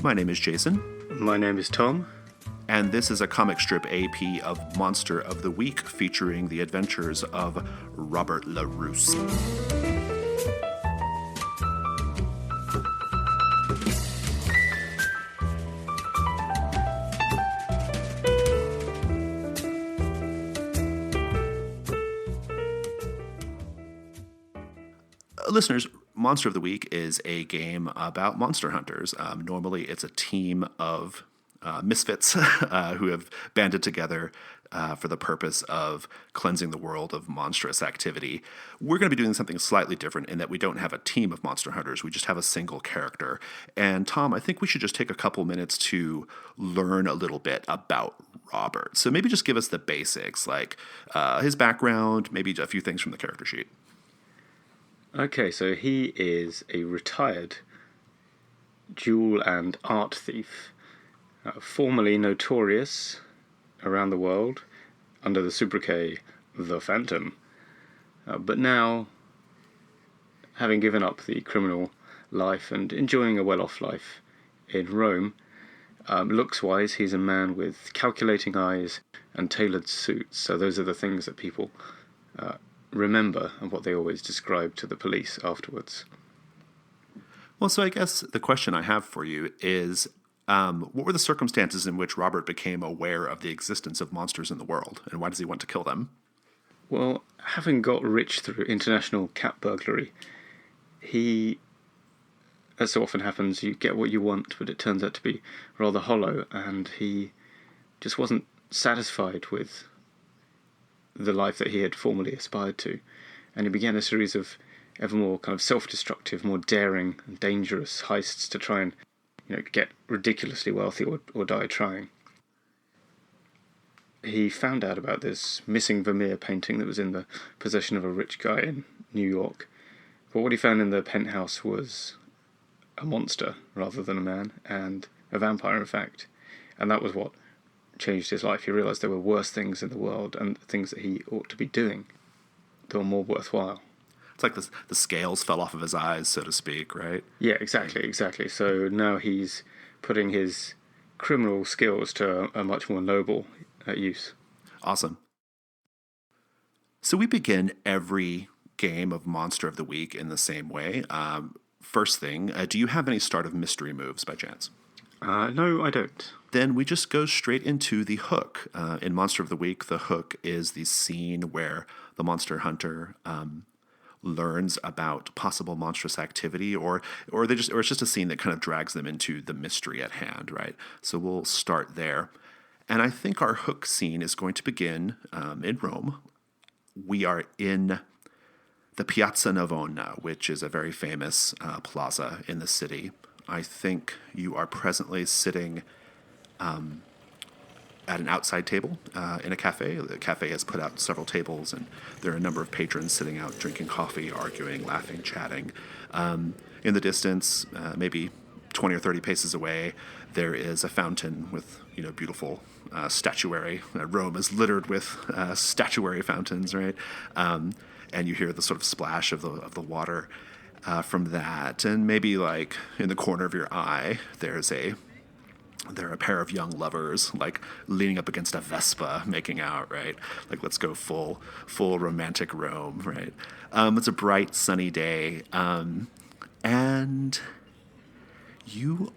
My name is Jason. My name is Tom. And this is a comic strip AP of Monster of the Week featuring the adventures of Robert Larousse. Listeners, Monster of the Week is a game about monster hunters. Normally, it's a team of misfits who have banded together for the purpose of cleansing the world of monstrous activity. We're going to be doing something slightly different in that we don't have a team of monster hunters. We just have a single character. And Tom, I think we should just take a couple minutes to learn a little bit about Robert. So maybe just give us the basics, like his background, maybe a few things from the character sheet. Okay, so he is a retired jewel and art thief, formerly notorious around the world under the sobriquet The Phantom, but now, having given up the criminal life and enjoying a well-off life in Rome, looks-wise, he's a man with calculating eyes and tailored suits, so those are the things that people remember and what they always describe to the police afterwards. Well, so I guess the question I have for you is, what were the circumstances in which Robert became aware of the existence of monsters in the world, and why does he want to kill them? Well, having got rich through international cat burglary, he, as so often happens, you get what you want, but it turns out to be rather hollow, and he just wasn't satisfied with the life that he had formerly aspired to, and he began a series of ever more kind of self-destructive, more daring and dangerous heists to try and, get ridiculously wealthy or die trying. He found out about this missing Vermeer painting that was in the possession of a rich guy in New York, but what he found in the penthouse was a monster rather than a man, and a vampire in fact, and that was what changed his life. He realised there were worse things in the world and things that he ought to be doing that were more worthwhile. It's like the scales fell off of his eyes, so to speak, right? Yeah, exactly. So now he's putting his criminal skills to a much more noble use. Awesome. So we begin every game of Monster of the Week in the same way. First thing, do you have any start of mystery moves by chance? No, I don't. Then we just go straight into the hook. In Monster of the Week, the hook is the scene where the monster hunter learns about possible monstrous activity, or it's just a scene that kind of drags them into the mystery at hand, right? So we'll start there. And I think our hook scene is going to begin in Rome. We are in the Piazza Navona, which is a very famous plaza in the city. I think you are presently sitting at an outside table in a cafe. The cafe has put out several tables, and there are a number of patrons sitting out drinking coffee, arguing, laughing, chatting. In the distance, maybe 20 or 30 paces away, there is a fountain with beautiful statuary. Rome is littered with statuary fountains, right? And you hear the sort of splash of the water from that, and maybe like in the corner of your eye, there are a pair of young lovers like leaning up against a Vespa, making out, right? Like, let's go full romantic Rome, right? It's a bright sunny day, and you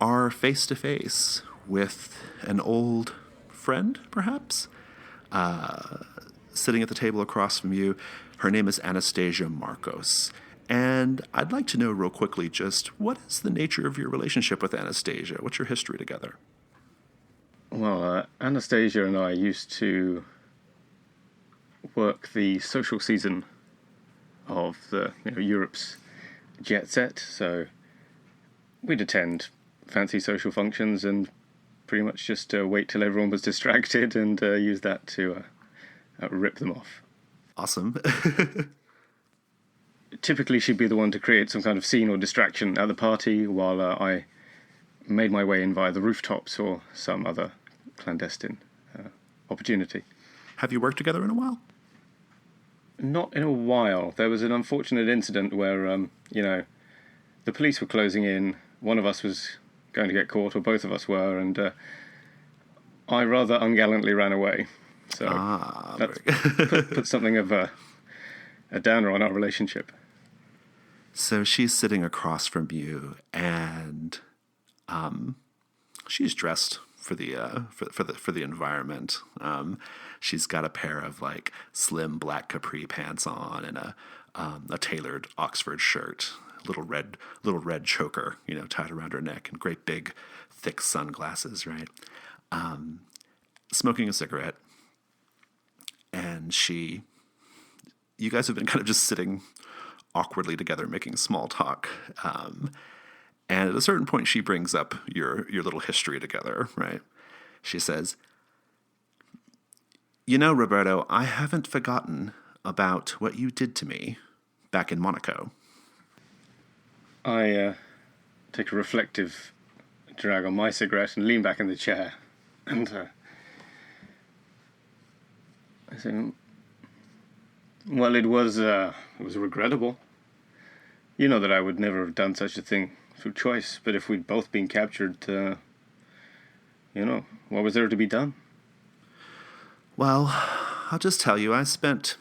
are face to face with an old friend, perhaps, sitting at the table across from you. Her name is Anastasia Markos. And I'd like to know real quickly just what is the nature of your relationship with Anastasia? What's your history together? Well, Anastasia and I used to work the social season of the Europe's jet set, so we'd attend fancy social functions and pretty much just wait till everyone was distracted and use that to rip them off. Awesome. Typically, she'd be the one to create some kind of scene or distraction at the party, while I made my way in via the rooftops or some other clandestine opportunity. Have you worked together in a while? Not in a while. There was an unfortunate incident where, the police were closing in. One of us was going to get caught, or both of us were, and I rather ungallantly ran away. So that put something of a downer on our relationship. So she's sitting across from you, and she's dressed for the environment. She's got a pair of like slim black capri pants on, and a tailored Oxford shirt, little red choker, tied around her neck, and great big thick sunglasses, right? Smoking a cigarette, and you guys have been kind of just sitting awkwardly together, making small talk. And at a certain point, she brings up your little history together, right? She says, Roberto, I haven't forgotten about what you did to me back in Monaco. I take a reflective drag on my cigarette and lean back in the chair. And I say, well, it was regrettable. You know that I would never have done such a thing through choice, but if we'd both been captured, what was there to be done? Well, I'll just tell you, I spent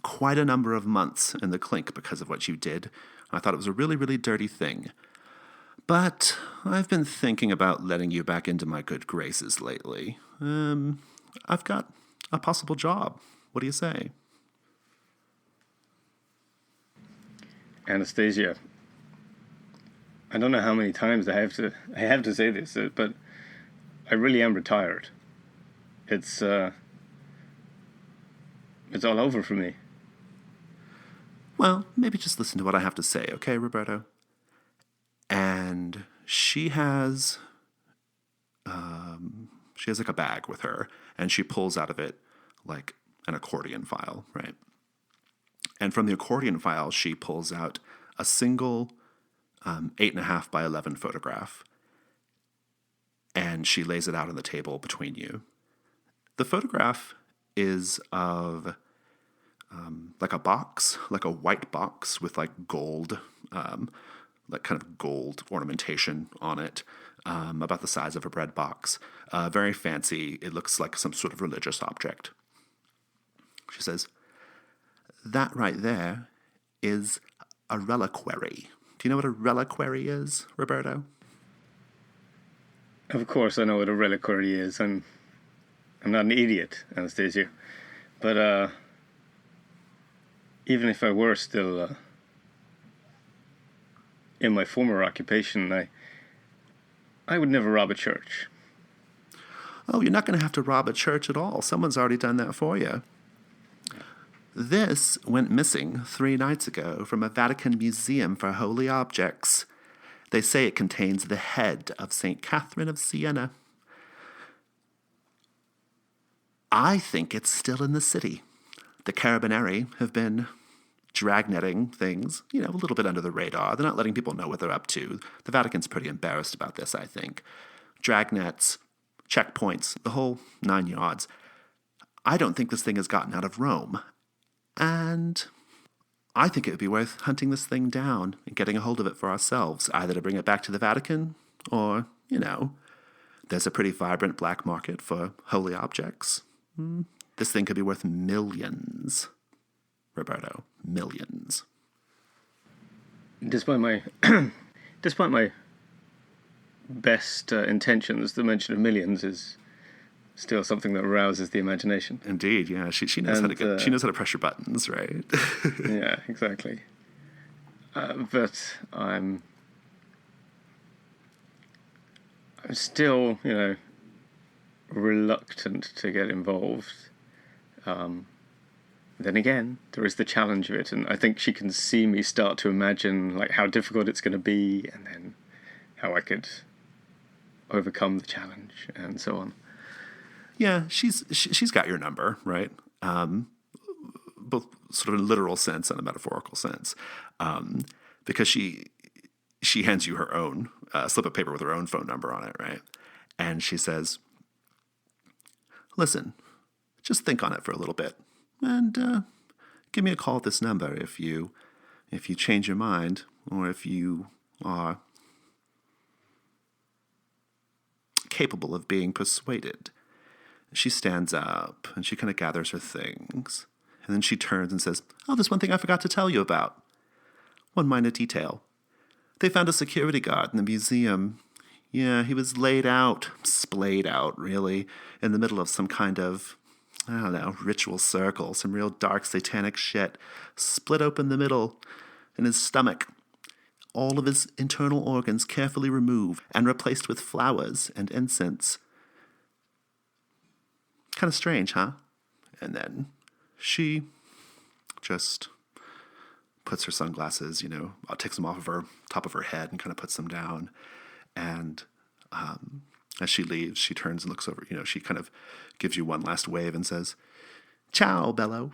quite a number of months in the clink because of what you did. I thought it was a really, really dirty thing. But I've been thinking about letting you back into my good graces lately. I've got a possible job. What do you say? Anastasia, I don't know how many times I have to say this, but I really am retired. It's all over for me. Well, maybe just listen to what I have to say, okay, Roberto? And she has like a bag with her, and she pulls out of it like an accordion file, right? And from the accordion file, she pulls out a single 8.5 by 11 photograph, and she lays it out on the table between you. The photograph is of like a box, like a white box with like gold, like kind of gold ornamentation on it, about the size of a bread box. Very fancy. It looks like some sort of religious object. She says, that right there is a reliquary. Do you know what a reliquary is, Roberto? Of course I know what a reliquary is. I'm not an idiot, Anastasia. But even if I were still in my former occupation, I would never rob a church. Oh, you're not going to have to rob a church at all. Someone's already done that for you. This went missing 3 nights ago from a Vatican museum for holy objects. They say it contains the head of St. Catherine of Siena. I think it's still in the city. The Carabinieri have been dragnetting things, a little bit under the radar. They're not letting people know what they're up to. The Vatican's pretty embarrassed about this, I think. Dragnets, checkpoints, the whole 9 yards. I don't think this thing has gotten out of Rome. And I think it would be worth hunting this thing down and getting a hold of it for ourselves, either to bring it back to the Vatican or, there's a pretty vibrant black market for holy objects. This thing could be worth millions, Roberto, millions. Despite my best intentions, the mention of millions is still something that arouses the imagination. Indeed, yeah. She knows how to she knows how to press your buttons, right? Yeah, exactly. But I'm still, reluctant to get involved. Then again, there is the challenge of it, and I think she can see me start to imagine like how difficult it's going to be, and then how I could overcome the challenge, and so on. Yeah, she's got your number, right? Both sort of in a literal sense and a metaphorical sense, because she hands you her own slip of paper with her own phone number on it, right? And she says, "Listen, just think on it for a little bit, and give me a call at this number if you change your mind, or if you are capable of being persuaded. She stands up, and she kind of gathers her things. And then she turns and says, "Oh, there's one thing I forgot to tell you about. One minor detail. They found a security guard in the museum. Yeah, he was laid out, splayed out, really, in the middle of some kind of, I don't know, ritual circle, some real dark satanic shit, split open the middle in his stomach. All of his internal organs carefully removed and replaced with flowers and incense. Kind of strange, huh?" And then she just puts her sunglasses, takes them off of her top of her head and kind of puts them down. And as she leaves, she turns and looks over. She kind of gives you one last wave and says, "Ciao, Bello."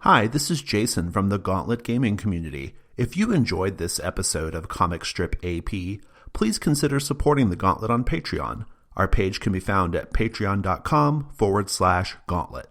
Hi, this is Jason from the Gauntlet Gaming Community. If you enjoyed this episode of Comic Strip AP, please consider supporting the Gauntlet on Patreon. Our page can be found at patreon.com/gauntlet.